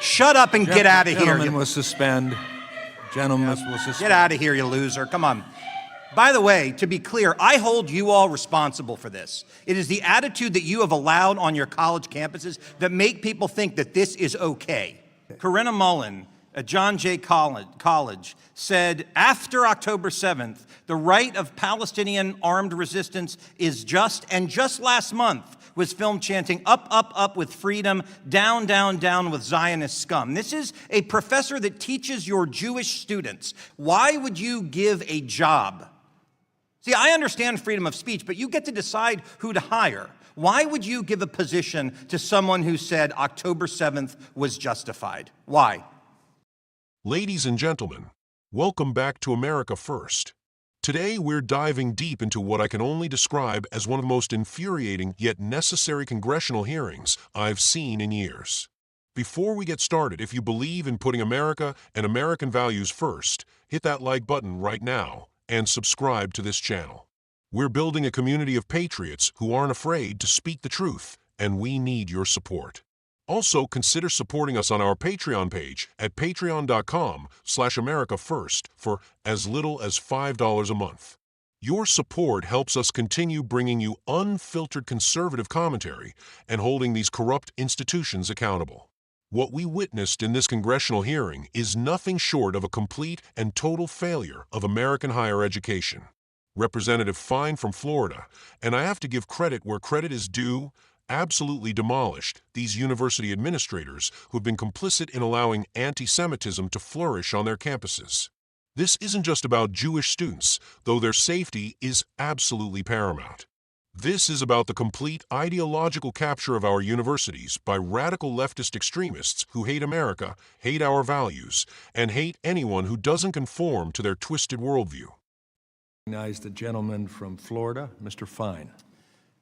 Shut up and get out of here. Gentlemen will suspend. Gentlemen will suspend. Get out of here, you loser. Come on. By the way, to be clear, I hold you all responsible for this. It is the attitude that you have allowed on your college campuses that make people think that this is okay. Corinna Mullen at John Jay College said, after October 7th, the right of Palestinian armed resistance is just, and just last month was filmed chanting, up, up, up with freedom, down, down, down with Zionist scum. This is a professor that teaches your Jewish students. Why would you give a job? See, I understand freedom of speech, but you get to decide who to hire. Why would you give a position to someone who said October 7th was justified? Why? Ladies and gentlemen, welcome back to America First. Today we're diving deep into what I can only describe as one of the most infuriating yet necessary congressional hearings I've seen in years. Before we get started, if you believe in putting America and American values first, hit that like button right now and subscribe to this channel. We're building a community of patriots who aren't afraid to speak the truth, and we need your support. Also, consider supporting us on our Patreon page at patreon.com/AmericaFirst for as little as $5 a month. Your support helps us continue bringing you unfiltered conservative commentary and holding these corrupt institutions accountable. What we witnessed in this congressional hearing is nothing short of a complete and total failure of American higher education. Representative Fine from Florida, and I have to give credit where credit is due, absolutely demolished these university administrators who have been complicit in allowing anti-Semitism to flourish on their campuses. This isn't just about Jewish students, though their safety is absolutely paramount. This is about the complete ideological capture of our universities by radical leftist extremists who hate America, hate our values, and hate anyone who doesn't conform to their twisted worldview. Recognize the gentleman from Florida, Mr. Fine.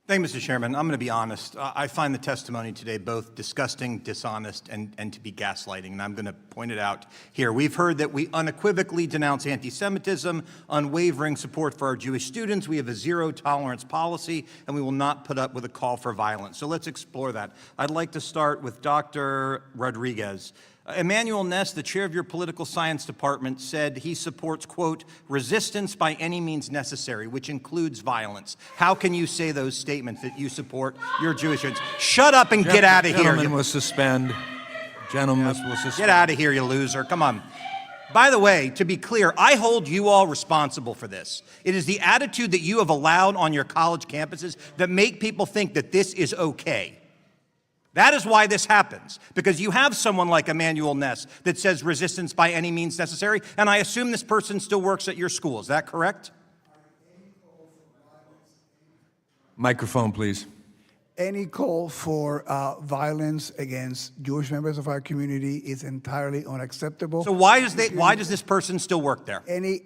Thank you, Mr. Chairman. I'm going to be honest. I find the testimony today both disgusting, dishonest, and to be gaslighting, and I'm going to point it out here. We've heard that we unequivocally denounce anti-Semitism, unwavering support for our Jewish students. We have a zero-tolerance policy, and we will not put up with a call for violence. So let's explore that. I'd like to start with Dr. Rodriguez. Emmanuel Ness, the chair of your political science department, said he supports, quote, resistance by any means necessary, which includes violence. How can you say those statements that you support your Jewish students? Shut up and get out of here. Gentlemen will suspend. Gentlemen will suspend. Get out of here, you loser. Come on. By the way, to be clear, I hold you all responsible for this. It is the attitude that you have allowed on your college campuses that make people think that this is okay. That is why this happens, because you have someone like Emmanuel Ness that says resistance by any means necessary, and I assume this person still works at your school. Is that correct? Microphone, please. Any call for violence against Jewish members of our community is entirely unacceptable. So why does this person still work there? Any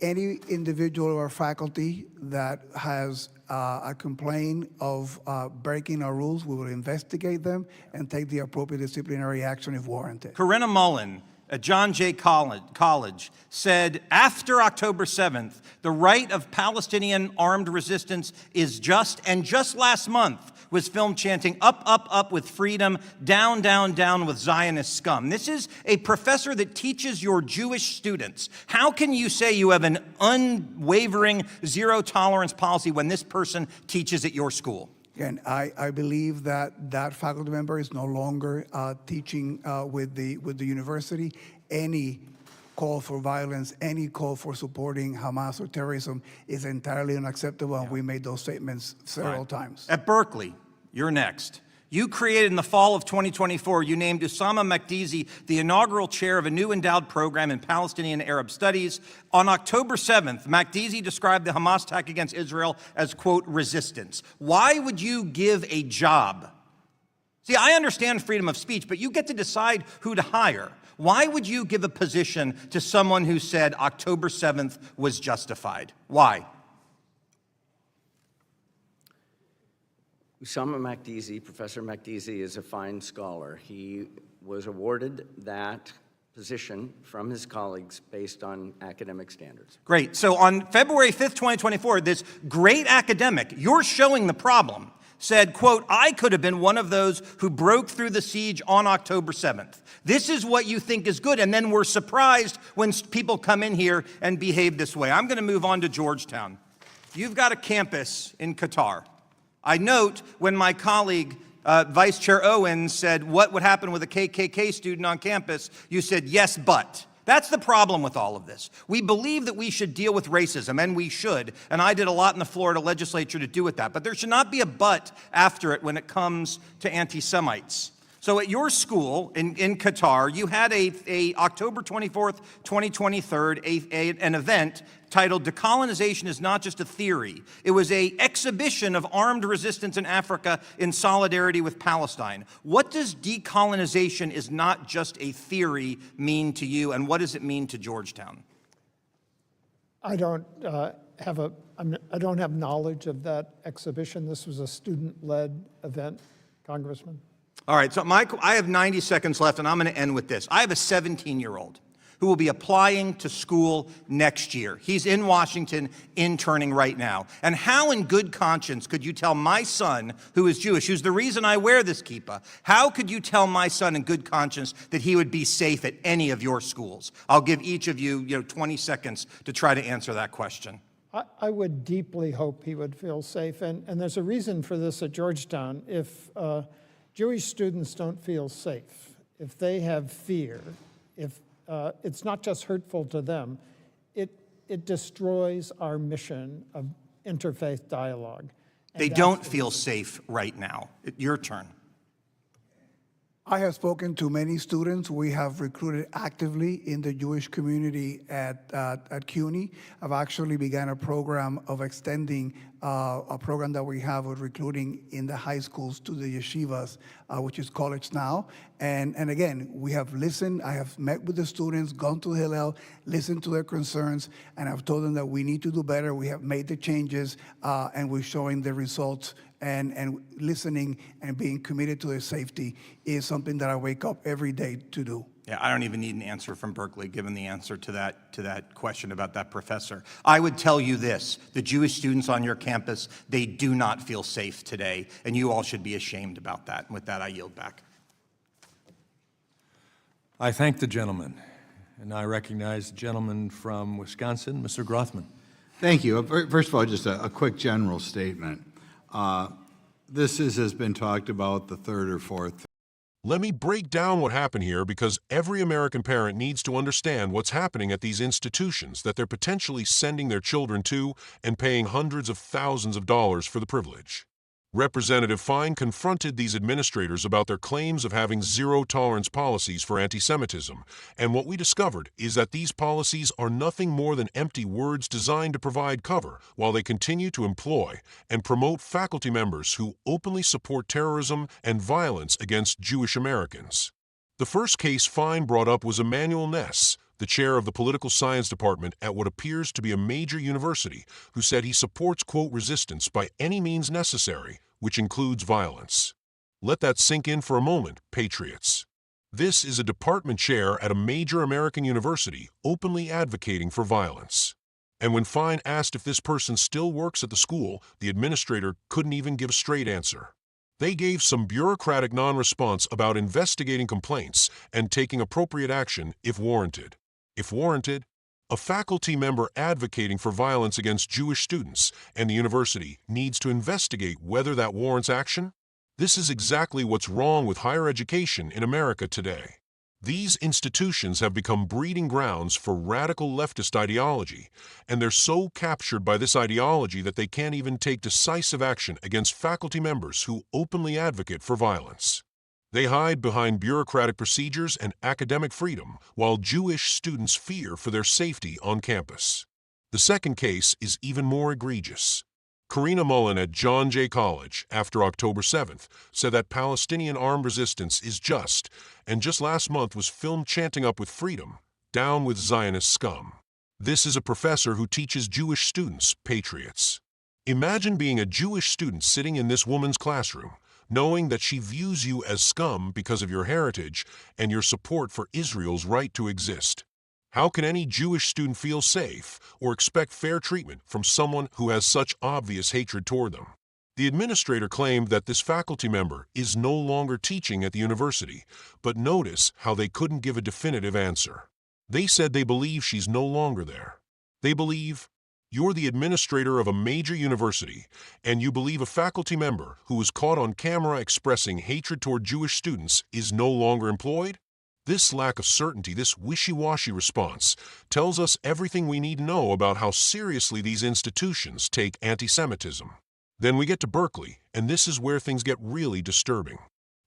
individual or faculty that has a complaint of breaking our rules, we will investigate them and take the appropriate disciplinary action if warranted. Corinna Mullen at John Jay College said, after October 7th, the right of Palestinian armed resistance is just, and just last month was filmed chanting, up, up, up with freedom, down, down, down with Zionist scum. This is a professor that teaches your Jewish students. How can you say you have an unwavering zero-tolerance policy when this person teaches at your school? Again, I believe that that faculty member is no longer teaching with the university. Any call for violence, any call for supporting Hamas or terrorism is entirely unacceptable, and we made those statements several times. At Berkeley, you're next. You created in the fall of 2024, you named Usama Makdizi the inaugural chair of a new endowed program in Palestinian Arab studies. On October 7th, Makdizi described the Hamas attack against Israel as, quote, resistance. Why would you give a job? See, I understand freedom of speech, but you get to decide who to hire. Why would you give a position to someone who said October 7th was justified? Why? Usama Makdizi, Professor Makdizi, is a fine scholar. He was awarded that position from his colleagues based on academic standards. Great. So on February 5th, 2024, this great academic, you're showing the problem, said, quote, "I could have been one of those who broke through the siege on October 7th. This is what you think is good, and then we're surprised when people come in here and behave this way." I'm going to move on to Georgetown. You've got a campus in Qatar. I note when my colleague, Vice Chair Owens, said, "What would happen with a KKK student on campus?" you said, "Yes, but." That's the problem with all of this. We believe that we should deal with racism, and we should, and I did a lot in the Florida legislature to do with that, but there should not be a but after it when it comes to anti-Semites. So at your school in Qatar, you had a October 24th, 2023, an event titled "Decolonization is Not Just a Theory." It was an exhibition of armed resistance in Africa in solidarity with Palestine. What does decolonization is not just a theory mean to you, and what does it mean to Georgetown? I don't have knowledge of that exhibition. This was a student-led event, Congressman. All right, so I have 90 seconds left, and I'm going to end with this. I have a 17-year-old who will be applying to school next year. He's in Washington interning right now. And how in good conscience could you tell my son, who is Jewish, who's the reason I wear this kippah, how could you tell my son in good conscience that he would be safe at any of your schools? I'll give each of you, 20 seconds to try to answer that question. I would deeply hope he would feel safe, and there's a reason for this at Georgetown. If Jewish students don't feel safe, if they have fear, if it's not just hurtful to them, it destroys our mission of interfaith dialogue. They don't feel safe right now. Your turn. I have spoken to many students. We have recruited actively in the Jewish community at CUNY. I've actually began a program of extending a program that we have of recruiting in the high schools to the yeshivas, which is College Now. And again, we have listened. I have met with the students, gone to Hillel, listened to their concerns, and I've told them that we need to do better. We have made the changes, and we're showing the results. And listening and being committed to their safety is something that I wake up every day to do. Yeah, I don't even need an answer from Berkeley, given the answer to that question about that professor. I would tell you this: the Jewish students on your campus, they do not feel safe today, and you all should be ashamed about that. And with that, I yield back. I thank the gentleman, and I recognize the gentleman from Wisconsin, Mr. Grothman. Thank you. First of all, just a quick general statement. This has been talked about the third or fourth. Let me break down what happened here, because every American parent needs to understand what's happening at these institutions that they're potentially sending their children to and paying hundreds of thousands of dollars for the privilege. Representative Fine confronted these administrators about their claims of having zero-tolerance policies for anti-Semitism, and what we discovered is that these policies are nothing more than empty words designed to provide cover while they continue to employ and promote faculty members who openly support terrorism and violence against Jewish Americans. The first case Fine brought up was Emmanuel Ness, the chair of the political science department at what appears to be a major university, who said he supports, quote, resistance by any means necessary, which includes violence. Let that sink in for a moment, patriots. This is a department chair at a major American university openly advocating for violence. And when Fine asked if this person still works at the school, the administrator couldn't even give a straight answer. They gave some bureaucratic non-response about investigating complaints and taking appropriate action if warranted. If warranted, a faculty member advocating for violence against Jewish students and the university needs to investigate whether that warrants action. This is exactly what's wrong with higher education in America today. These institutions have become breeding grounds for radical leftist ideology, and they're so captured by this ideology that they can't even take decisive action against faculty members who openly advocate for violence. They hide behind bureaucratic procedures and academic freedom, while Jewish students fear for their safety on campus. The second case is even more egregious. Karina Mullen at John Jay College, after October 7th, said that Palestinian armed resistance is just, and just last month was filmed chanting up with freedom, down with Zionist scum. This is a professor who teaches Jewish students, patriots. Imagine being a Jewish student sitting in this woman's classroom, knowing that she views you as scum because of your heritage and your support for Israel's right to exist. How can any Jewish student feel safe or expect fair treatment from someone who has such obvious hatred toward them? The administrator claimed that this faculty member is no longer teaching at the university, but notice how they couldn't give a definitive answer. They said they believe she's no longer there. They believe you're the administrator of a major university, and you believe a faculty member who was caught on camera expressing hatred toward Jewish students is no longer employed? This lack of certainty, this wishy-washy response, tells us everything we need to know about how seriously these institutions take anti-Semitism. Then we get to Berkeley, and this is where things get really disturbing.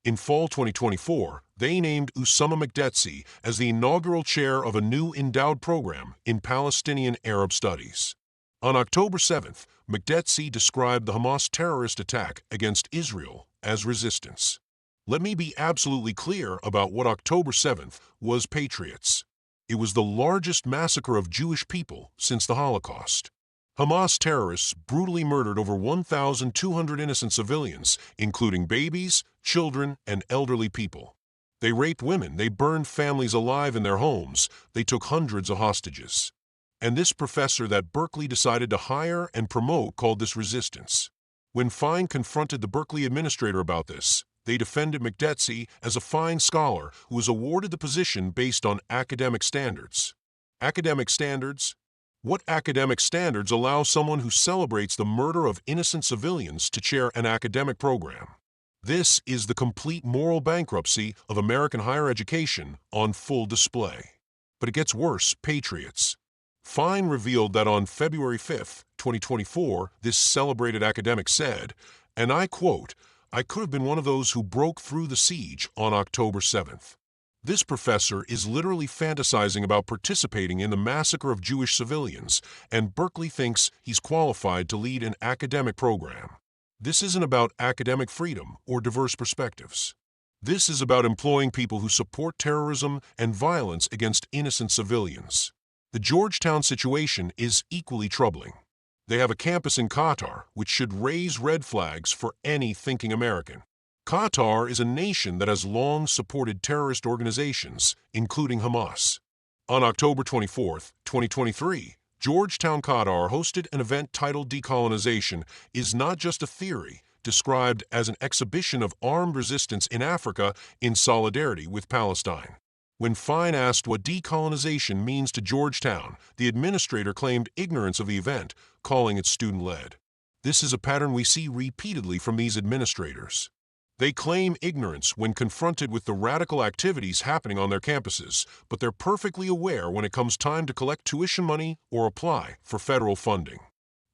In fall 2024, they named Usama Makdetsi as the inaugural chair of a new endowed program in Palestinian Arab Studies. On October 7th, Makdetsi described the Hamas terrorist attack against Israel as resistance. Let me be absolutely clear about what October 7th was, patriots. It was the largest massacre of Jewish people since the Holocaust. Hamas terrorists brutally murdered over 1,200 innocent civilians, including babies, children, and elderly people. They raped women, they burned families alive in their homes, they took hundreds of hostages. And this professor that Berkeley decided to hire and promote called this resistance. When Fine confronted the Berkeley administrator about this, they defended Makdetsi as a fine scholar who was awarded the position based on academic standards. Academic standards? What academic standards allow someone who celebrates the murder of innocent civilians to chair an academic program? This is the complete moral bankruptcy of American higher education on full display. But it gets worse, patriots. Fine revealed that on February 5, 2024, this celebrated academic said, and I quote, "I could have been one of those who broke through the siege on October 7th. This professor is literally fantasizing about participating in the massacre of Jewish civilians, and Berkeley thinks he's qualified to lead an academic program. This isn't about academic freedom or diverse perspectives. This is about employing people who support terrorism and violence against innocent civilians. The Georgetown situation is equally troubling. They have a campus in Qatar, which should raise red flags for any thinking American. Qatar is a nation that has long supported terrorist organizations, including Hamas. On October 24, 2023, Georgetown, Qatar hosted an event titled Decolonization is not just a theory, described as an exhibition of armed resistance in Africa in solidarity with Palestine. When Fine asked what decolonization means to Georgetown, the administrator claimed ignorance of the event, calling it student-led. This is a pattern we see repeatedly from these administrators. They claim ignorance when confronted with the radical activities happening on their campuses, but they're perfectly aware when it comes time to collect tuition money or apply for federal funding.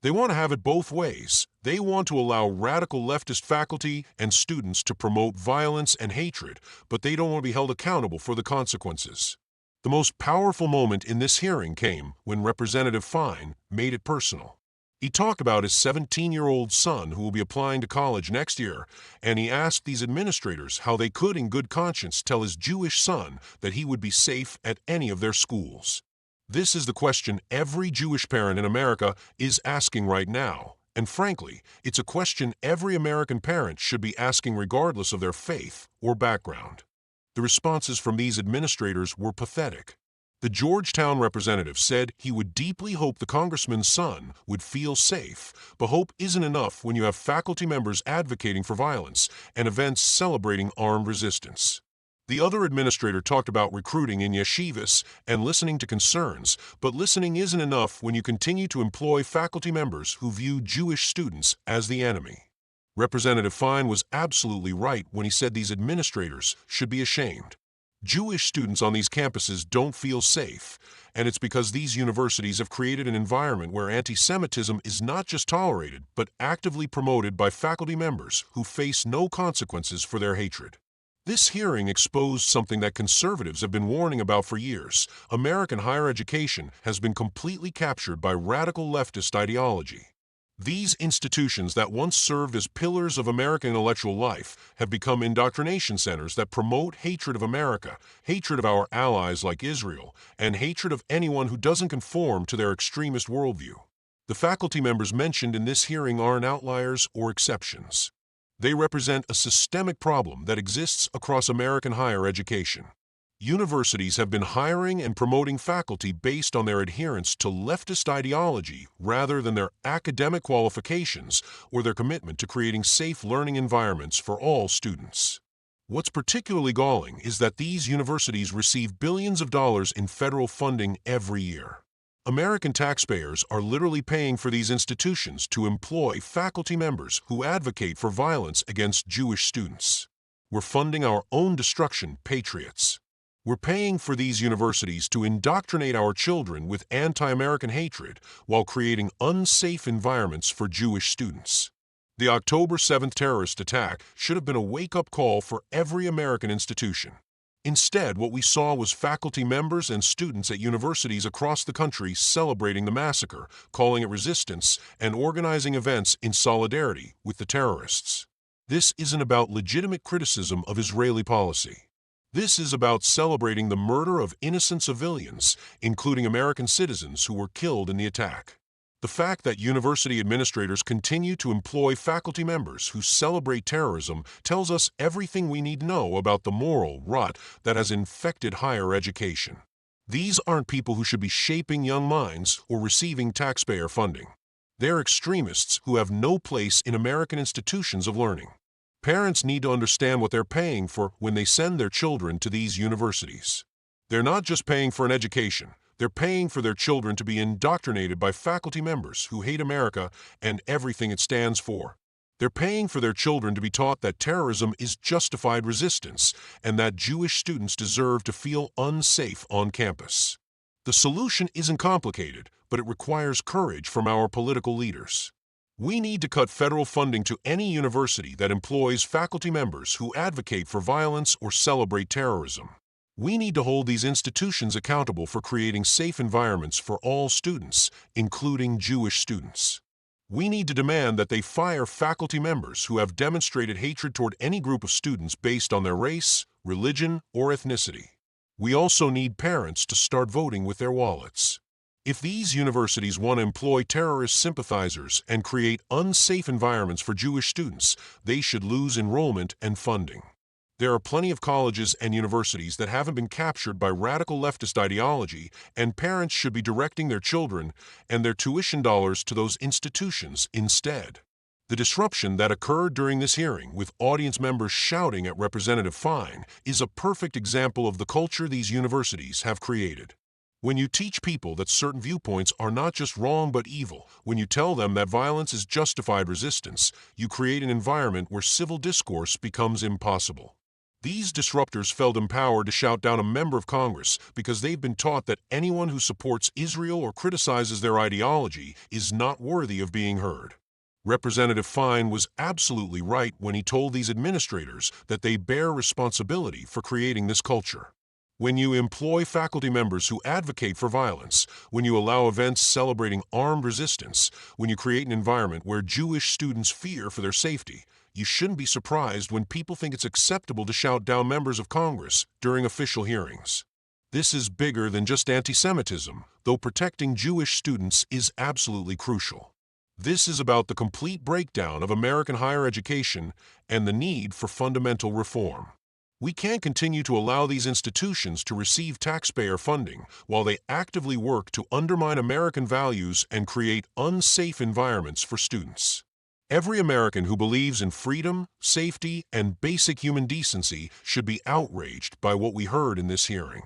They want to have it both ways. They want to allow radical leftist faculty and students to promote violence and hatred, but they don't want to be held accountable for the consequences. The most powerful moment in this hearing came when Representative Fine made it personal. He talked about his 17-year-old son who will be applying to college next year, and he asked these administrators how they could in good conscience tell his Jewish son that he would be safe at any of their schools. This is the question every Jewish parent in America is asking right now, and frankly, it's a question every American parent should be asking regardless of their faith or background. The responses from these administrators were pathetic. The Georgetown representative said he would deeply hope the congressman's son would feel safe, but hope isn't enough when you have faculty members advocating for violence and events celebrating armed resistance. The other administrator talked about recruiting in yeshivas and listening to concerns, but listening isn't enough when you continue to employ faculty members who view Jewish students as the enemy. Representative Fine was absolutely right when he said these administrators should be ashamed. Jewish students on these campuses don't feel safe, and it's because these universities have created an environment where anti-Semitism is not just tolerated, but actively promoted by faculty members who face no consequences for their hatred. This hearing exposed something that conservatives have been warning about for years. American higher education has been completely captured by radical leftist ideology. These institutions that once served as pillars of American intellectual life have become indoctrination centers that promote hatred of America, hatred of our allies like Israel, and hatred of anyone who doesn't conform to their extremist worldview. The faculty members mentioned in this hearing aren't outliers or exceptions. They represent a systemic problem that exists across American higher education. Universities have been hiring and promoting faculty based on their adherence to leftist ideology rather than their academic qualifications or their commitment to creating safe learning environments for all students. What's particularly galling is that these universities receive billions of dollars in federal funding every year. American taxpayers are literally paying for these institutions to employ faculty members who advocate for violence against Jewish students. We're funding our own destruction, patriots. We're paying for these universities to indoctrinate our children with anti-American hatred while creating unsafe environments for Jewish students. The October 7th terrorist attack should have been a wake-up call for every American institution. Instead, what we saw was faculty members and students at universities across the country celebrating the massacre, calling it resistance, and organizing events in solidarity with the terrorists. This isn't about legitimate criticism of Israeli policy. This is about celebrating the murder of innocent civilians, including American citizens who were killed in the attack. The fact that university administrators continue to employ faculty members who celebrate terrorism tells us everything we need to know about the moral rot that has infected higher education. These aren't people who should be shaping young minds or receiving taxpayer funding. They're extremists who have no place in American institutions of learning. Parents need to understand what they're paying for when they send their children to these universities. They're not just paying for an education. They're paying for their children to be indoctrinated by faculty members who hate America and everything it stands for. They're paying for their children to be taught that terrorism is justified resistance and that Jewish students deserve to feel unsafe on campus. The solution isn't complicated, but it requires courage from our political leaders. We need to cut federal funding to any university that employs faculty members who advocate for violence or celebrate terrorism. We need to hold these institutions accountable for creating safe environments for all students, including Jewish students. We need to demand that they fire faculty members who have demonstrated hatred toward any group of students based on their race, religion, or ethnicity. We also need parents to start voting with their wallets. If these universities want to employ terrorist sympathizers and create unsafe environments for Jewish students, they should lose enrollment and funding. There are plenty of colleges and universities that haven't been captured by radical leftist ideology, and parents should be directing their children and their tuition dollars to those institutions instead. The disruption that occurred during this hearing, with audience members shouting at Representative Fine, is a perfect example of the culture these universities have created. When you teach people that certain viewpoints are not just wrong but evil, when you tell them that violence is justified resistance, you create an environment where civil discourse becomes impossible. These disruptors felt empowered to shout down a member of Congress because they've been taught that anyone who supports Israel or criticizes their ideology is not worthy of being heard. Representative Fine was absolutely right when he told these administrators that they bear responsibility for creating this culture. When you employ faculty members who advocate for violence, when you allow events celebrating armed resistance, when you create an environment where Jewish students fear for their safety, you shouldn't be surprised when people think it's acceptable to shout down members of Congress during official hearings. This is bigger than just anti-Semitism, though protecting Jewish students is absolutely crucial. This is about the complete breakdown of American higher education and the need for fundamental reform. We can't continue to allow these institutions to receive taxpayer funding while they actively work to undermine American values and create unsafe environments for students. Every American who believes in freedom, safety, and basic human decency should be outraged by what we heard in this hearing.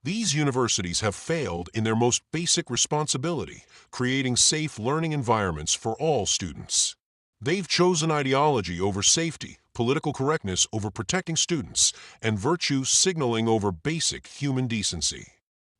These universities have failed in their most basic responsibility, creating safe learning environments for all students. They've chosen ideology over safety, political correctness over protecting students, and virtue signaling over basic human decency.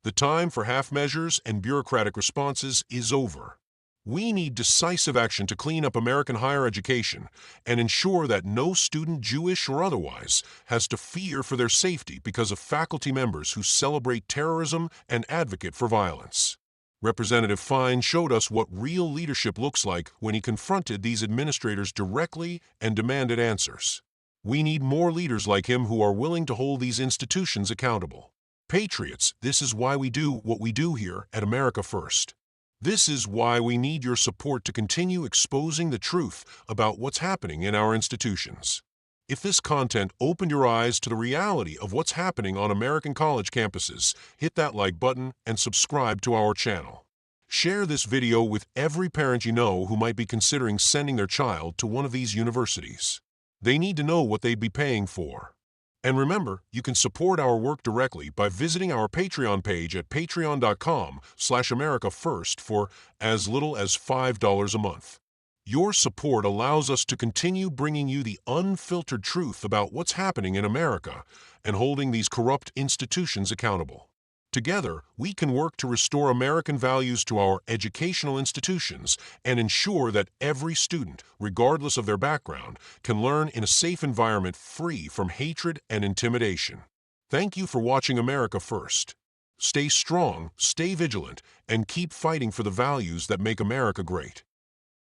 The time for half measures and bureaucratic responses is over. We need decisive action to clean up American higher education and ensure that no student, Jewish or otherwise, has to fear for their safety because of faculty members who celebrate terrorism and advocate for violence. Representative Fine showed us what real leadership looks like when he confronted these administrators directly and demanded answers. We need more leaders like him who are willing to hold these institutions accountable. Patriots, this is why we do what we do here at America First. This is why we need your support to continue exposing the truth about what's happening in our institutions. If this content opened your eyes to the reality of what's happening on American college campuses, hit that like button and subscribe to our channel. Share this video with every parent you know who might be considering sending their child to one of these universities. They need to know what they'd be paying for. And remember, you can support our work directly by visiting our Patreon page at patreon.com/AmericaFirst for as little as $5 a month. Your support allows us to continue bringing you the unfiltered truth about what's happening in America and holding these corrupt institutions accountable. Together, we can work to restore American values to our educational institutions and ensure that every student, regardless of their background, can learn in a safe environment free from hatred and intimidation. Thank you for watching America First. Stay strong, stay vigilant, and keep fighting for the values that make America great.